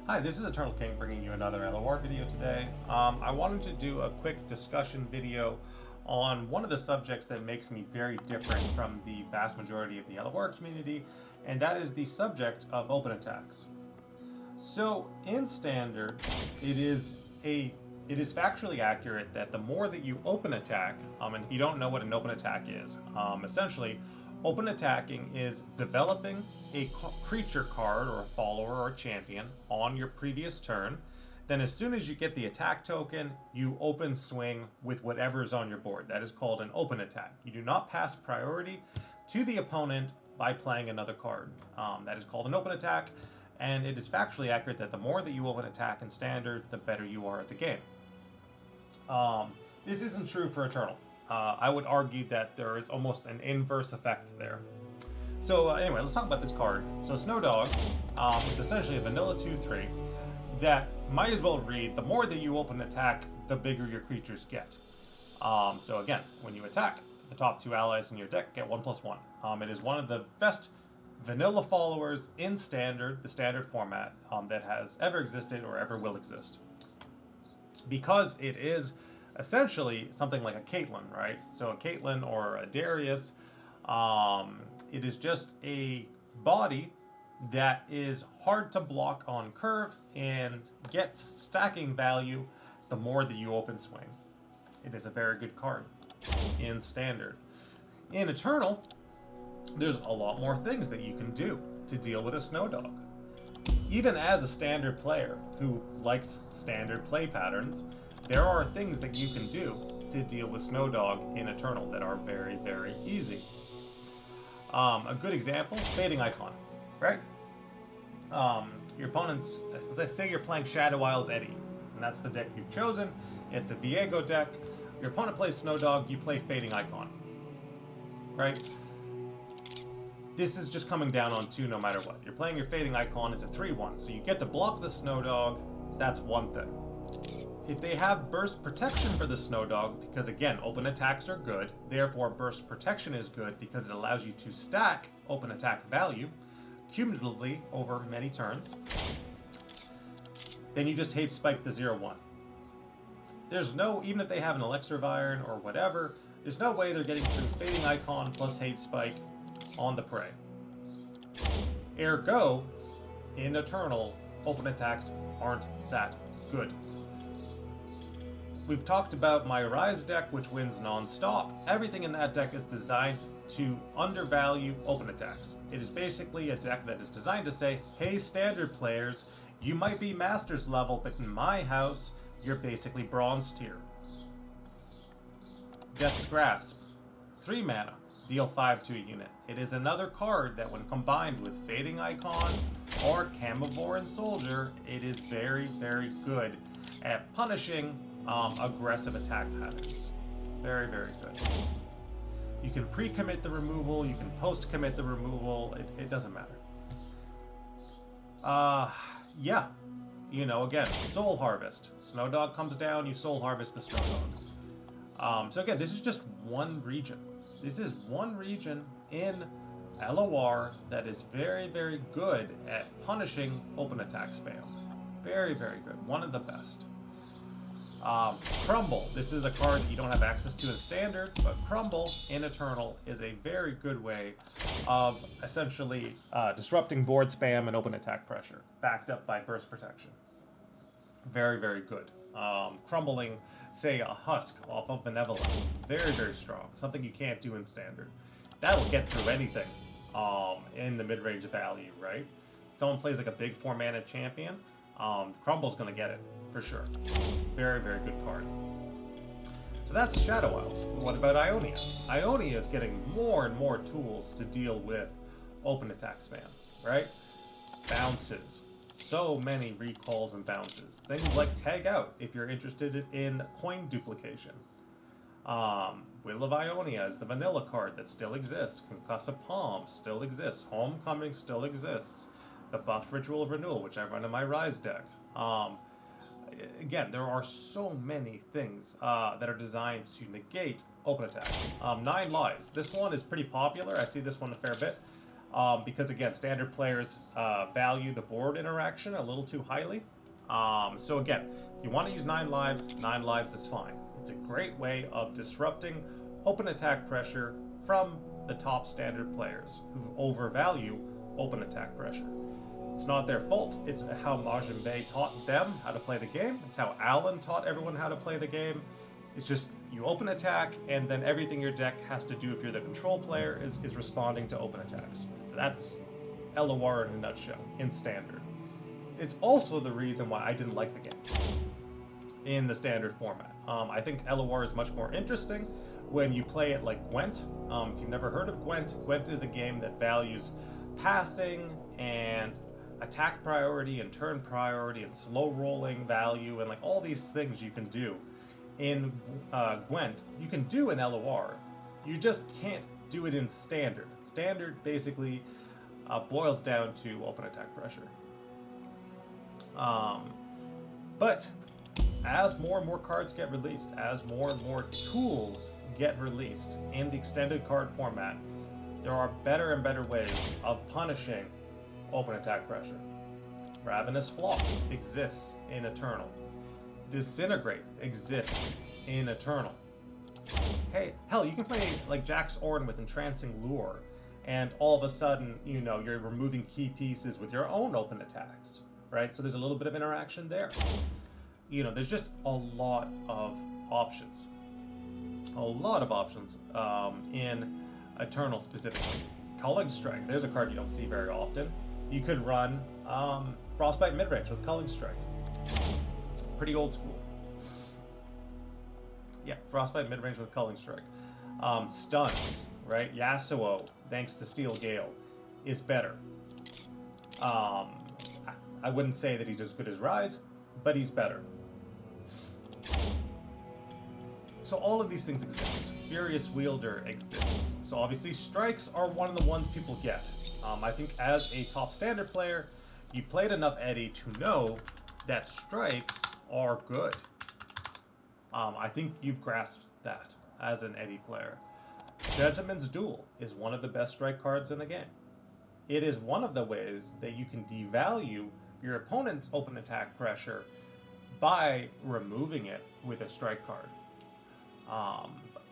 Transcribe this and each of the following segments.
Hi, this is Eternal King bringing you another LOR video today. I wanted to do a quick discussion video on one of the subjects that makes me very different from the vast majority of the LOR community, and that is the subject of open attacks. So in Standard, it is factually accurate that the more that you open attack, and if you don't know what an open attack is, essentially, open attacking is developing a creature card or a follower or a champion on your previous turn. Then as soon as you get the attack token, you open swing with whatever's on your board. That is called an open attack. You do not pass priority to the opponent by playing another card. That is called an open attack, and it is factually accurate that the more that you open attack in Standard, the better you are at the game. This isn't true for Eternal. I would argue that there is almost an inverse effect there. So anyway, let's talk about this card. So Snow Dog, it's essentially a vanilla 2/3 that might as well read, the more that you open attack, the bigger your creatures get. So again, when you attack, the top two allies in your deck get 1/1. It is one of the best vanilla followers in Standard, the Standard format, that has ever existed or ever will exist. Because it is essentially something like a Caitlyn, right? So a Caitlyn or a Darius, it is just a body that is hard to block on curve and gets stacking value the more that you open swing. It is a very good card in Standard. In Eternal, there's a lot more things that you can do to deal with a Snow Dog. Even as a Standard player who likes Standard play patterns, there are things that you can do to deal with Snow Dog in Eternal that are very, very easy. A good example, Fading Icon, right? Your opponent's, say you're playing Shadow Isles Eddie, and that's the deck you've chosen. It's a Viego deck. Your opponent plays Snow Dog, you play Fading Icon, right? This is just coming down on 2 no matter what. You're playing your Fading Icon as a 3/1, so you get to block the Snow Dog, that's one thing. If they have burst protection for the Snow Dog, because again, open attacks are good, therefore burst protection is good because it allows you to stack open attack value cumulatively over many turns, then you just hate spike the 0/1. There's no, even if they have an Elixir of Iron or whatever, there's no way they're getting through Fading Icon plus hate spike on the prey. Ergo, in Eternal, open attacks aren't that good. We've talked about my Rise deck, which wins non-stop. Everything in that deck is designed to undervalue open attacks. It is basically a deck that is designed to say, hey, Standard players, you might be Masters level, but in my house, you're basically Bronze tier. Death's Grasp, 3 mana, deal 5 to a unit. It is another card that when combined with Fading Icon or Camivore and Soldier, it is very, very good at punishing aggressive attack patterns. Very, very good. You can pre-commit the removal, you can post-commit the removal, it doesn't matter. Yeah. You know, again, Soul Harvest. Snow Dog comes down, you Soul Harvest the Snow Dog. So again, this is just one region. This is one region in LOR that is very, very good at punishing open attack spam. Very, very good. One of the best. Crumble. This is a card that you don't have access to in Standard, but Crumble in Eternal is a very good way of essentially disrupting board spam and open attack pressure, backed up by burst protection. Very, very good. Crumbling, say, a Husk off of Benevolent. Very, very strong. Something you can't do in Standard. That'll get through anything in the mid-range value, right? Someone plays like a big 4-mana champion, Crumble's going to get it, for sure. Very, very good card. So that's Shadow Isles. What about Ionia? Ionia is getting more and more tools to deal with open attack spam, right? Bounces. So many recalls and bounces. Things like Tag Out, if you're interested in coin duplication. Will of Ionia is the vanilla card that still exists. Concussive Palm still exists. Homecoming still exists. The Buff Ritual of Renewal, which I run in my Rise deck. Again, there are so many things that are designed to negate open attacks. 9 Lives. This one is pretty popular. I see this one a fair bit. because again, standard players value the board interaction a little too highly. So again, if you want to use 9 lives is fine. It's a great way of disrupting open attack pressure from the top standard players who overvalue open attack pressure. It's not their fault. It's how Majin Bae taught them how to play the game. It's how Alen taught everyone how to play the game. It's just you open attack, and then everything your deck has to do if you're the control player is responding to open attacks. That's LOR in a nutshell, in standard. It's also the reason why I didn't like the game in the standard format. I think LOR is much more interesting when you play it like Gwent. If you've never heard of Gwent, Gwent is a game that values passing and attack priority and turn priority and slow rolling value and like all these things you can do in Gwent. You can do in LOR. You just can't do it in standard. Standard basically boils down to open attack pressure. But as more and more cards get released, as more and more tools get released in the extended card format, there are better and better ways of punishing open attack pressure. Ravenous Flock exists in Eternal. Disintegrate exists in Eternal. Hey, hell, you can play like Jax Orn with Entrancing Lure, and all of a sudden, you know, you're removing key pieces with your own open attacks, right? So there's a little bit of interaction there. You know, there's just a lot of options. A lot of options in Eternal specifically. Culling Strike, there's a card you don't see very often. You could run Frostbite Midrange with Culling Strike. It's pretty old school. Yeah, Frostbite Midrange with Culling Strike. Stuns, right? Yasuo, thanks to Steel Gale, is better. I wouldn't say that he's as good as Rise, but he's better. So all of these things exist. Furious Wielder exists. So obviously strikes are one of the ones people get. I think as a top standard player, you played enough Eddy to know that strikes are good. I think you've grasped that as an Eddy player. Gentleman's Duel is one of the best strike cards in the game. It is one of the ways that you can devalue your opponent's open attack pressure by removing it with a strike card.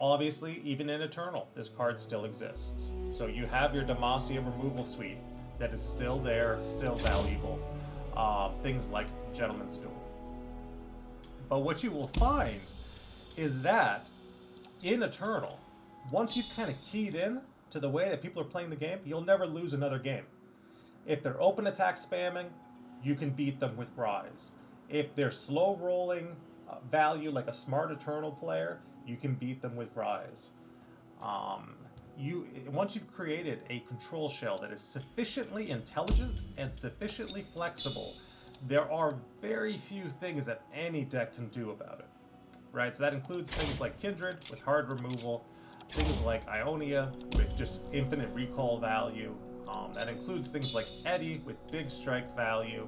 Obviously, even in Eternal, this card still exists. So you have your Demacia removal suite that is still there, still valuable. Things like Gentleman's Duel. But what you will find is that in Eternal, once you've kind of keyed in to the way that people are playing the game, you'll never lose another game. If they're open attack spamming, you can beat them with Rise. If they're slow rolling value like a smart Eternal player, you can beat them with Rise. Once you've created a control shell that is sufficiently intelligent and sufficiently flexible, there are very few things that any deck can do about it. Right? So that includes things like Kindred with hard removal, things like Ionia with just infinite recall value. That includes things like Eddy with big strike value.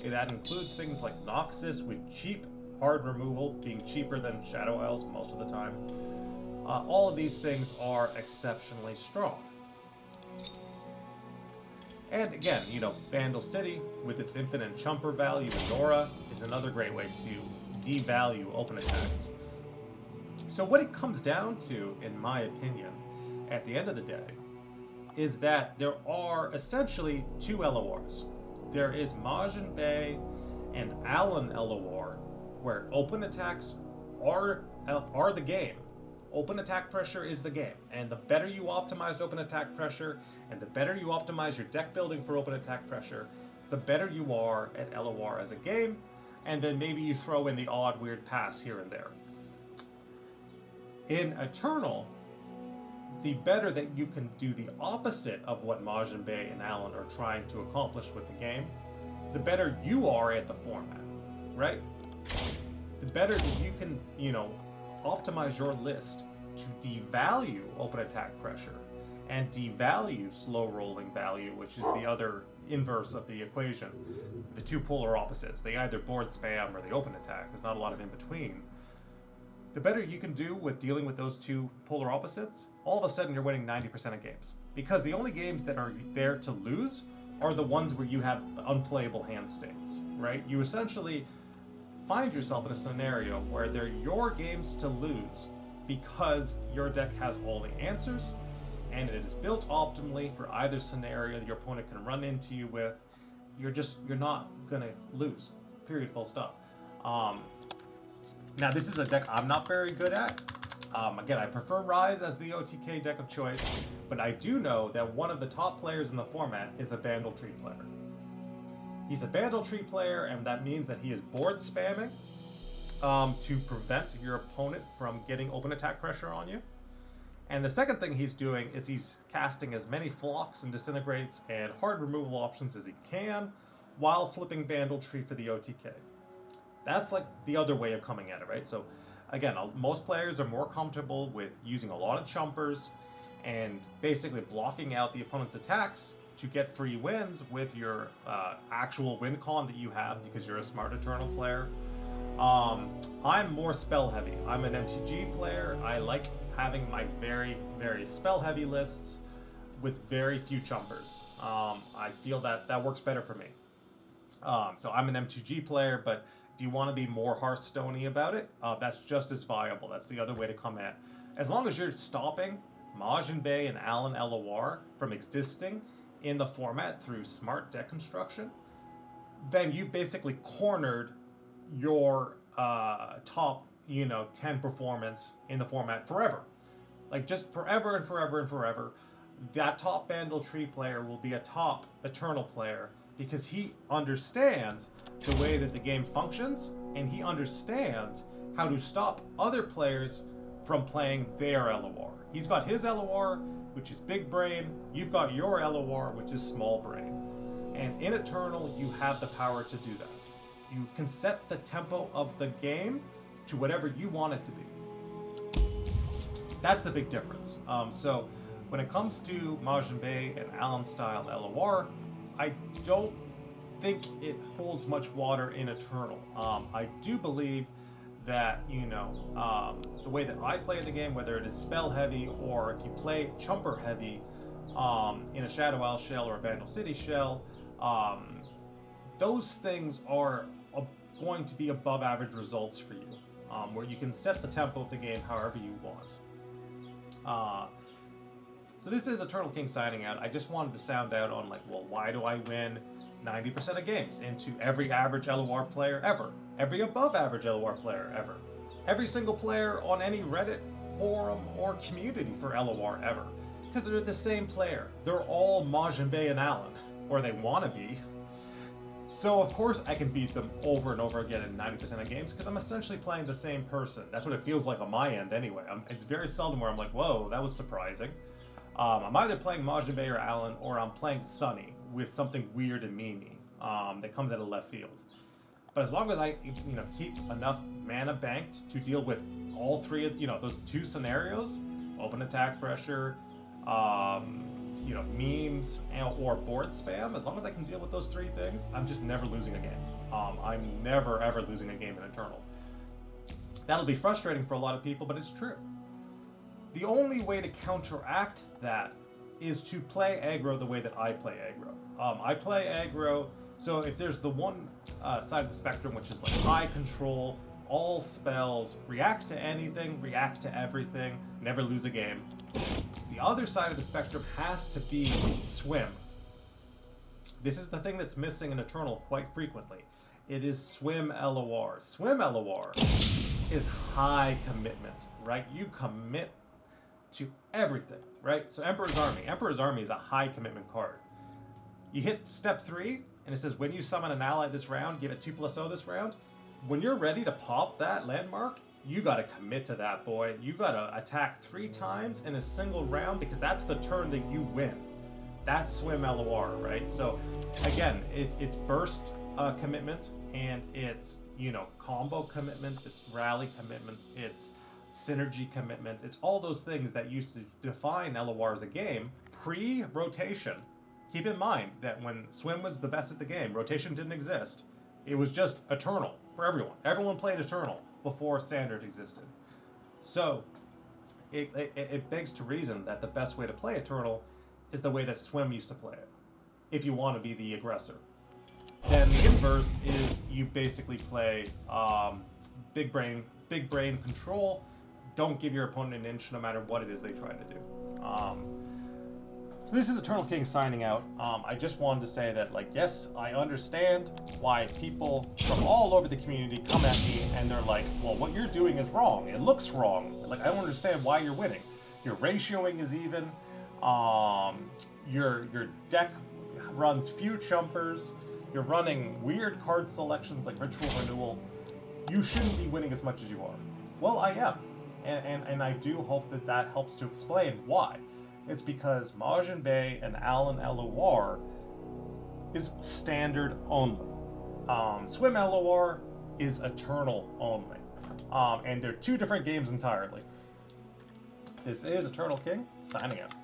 That includes things like Noxus with cheap hard removal, being cheaper than Shadow Isles most of the time. All of these things are exceptionally strong. And again, you know, Vandal City with its infinite chumper value and Nora is another great way to devalue open attacks. So what it comes down to, in my opinion, at the end of the day, is that there are essentially two LORs. There is Majin Bae and Alen LOR, where open attacks are the game. Open attack pressure is the game. And the better you optimize open attack pressure, and the better you optimize your deck building for open attack pressure, the better you are at LOR as a game, and then maybe you throw in the odd weird pass here and there. In Eternal, the better that you can do the opposite of what Majin Bae and Alen are trying to accomplish with the game, the better you are at the format, right? The better that you can, you know, optimize your list to devalue open attack pressure and devalue slow rolling value, which is the other inverse of the equation. The two polar opposites. They either board spam or they open attack. There's not a lot of in between. the better you can do with dealing with those two polar opposites, all of a sudden you're winning 90% of games. Because the only games that are there to lose are the ones where you have unplayable hand states, right? You essentially find yourself in a scenario where they're your games to lose because your deck has all the answers and it is built optimally for either scenario that your opponent can run into you with. You're not gonna lose. Period. Full stop. Now this is a deck I'm not very good at. Again, I prefer Rise as the OTK deck of choice, but I do know that one of the top players in the format is a Bandle Tree player. He's a Bandle Tree player, and that means that he is board spamming to prevent your opponent from getting open attack pressure on you. And the second thing he's doing is he's casting as many Flocks and Disintegrates and hard removal options as he can while flipping Bandle Tree for the OTK. That's like the other way of coming at it, right? So again, most players are more comfortable with using a lot of chumpers and basically blocking out the opponent's attacks to get free wins with your actual win con that you have because you're a smart Eternal player. I'm more spell heavy. I'm an MTG player. I like having my very, very spell heavy lists with very few chumpers. I feel that works better for me. So I'm an MTG player, but if you want to be more Hearthstone-y about it, that's just as viable. That's the other way to come at. As long as you're stopping Majin Bae and Alen and LOR from existing in the format through smart deck construction, then you've basically cornered your top, 10 performance in the format forever. Like just forever and forever and forever. That top Bandle Tree player will be a top Eternal player because he understands the way that the game functions and he understands how to stop other players from playing their LOR. He's got his LOR, which is big brain. You've got your LOR, which is small brain. And in Eternal, you have the power to do that. You can set the tempo of the game to whatever you want it to be. That's the big difference. So when it comes to Majin Bae and Alen style LOR, I don't think it holds much water in Eternal. I do believe that, the way that I play the game, whether it is spell heavy or if you play chumper heavy in a Shadow Isle shell or a Vandal City shell, those things are going to be above average results for you, where you can set the tempo of the game however you want. So this is Eternal King signing out. I just wanted to sound out on why do I win 90% of games into every average LOR player ever, every above average LOR player ever, every single player on any Reddit forum or community for LOR ever, because they're the same player. They're all Majin Bae and Alen, or they want to be. So of course I can beat them over and over again in 90% of games because I'm essentially playing the same person. That's what it feels like on my end anyway. It's very seldom where I'm like, whoa, that was surprising. I'm either playing Majin Bae or Alen, or I'm playing Sunny with something weird and memey that comes out of left field. But as long as I keep enough mana banked to deal with all three of those two scenarios, open attack pressure, memes, or board spam, as long as I can deal with those three things, I'm just never losing a game. I'm never ever losing a game in Eternal. That'll be frustrating for a lot of people, but it's true. The only way to counteract that is to play aggro the way that I play aggro. I play aggro, so if there's the one side of the spectrum which is like high control, all spells, react to anything, react to everything, never lose a game. The other side of the spectrum has to be Swim. This is the thing that's missing in Eternal quite frequently. It is Swim LOR. Swim LOR is high commitment, right? You commit to everything, right? So Emperor's Army. Emperor's Army is a high commitment card. You hit step 3, and it says when you summon an ally this round, give it 2+0 this round. When you're ready to pop that landmark, you gotta commit to that, boy. You gotta attack 3 times in a single round because that's the turn that you win. That's Swim LOR, right? So again, it's burst commitment, and it's combo commitment, it's rally commitment, it's synergy commitment. It's all those things that used to define LOR as a game pre-rotation. Keep in mind that when Swim was the best at the game, rotation didn't exist. It was just Eternal for everyone. Everyone played Eternal before Standard existed. So, it begs to reason that the best way to play Eternal is the way that Swim used to play it, if you want to be the aggressor. Then the inverse is you basically play big brain control. Don't give your opponent an inch no matter what it is they try to do. So this is Eternal King signing out. I just wanted to say that, like, yes, I understand why people from all over the community come at me and they're like, well, what you're doing is wrong. It looks wrong. Like, I don't understand why you're winning. Your ratioing is even. Your deck runs few chumpers. You're running weird card selections like Ritual Renewal. You shouldn't be winning as much as you are. Well, I am. And I do hope that that helps to explain why. It's because Majin Bae and Alen and LOR is standard only. Swim LOR is Eternal only. And they're two different games entirely. This is Eternal King, signing out.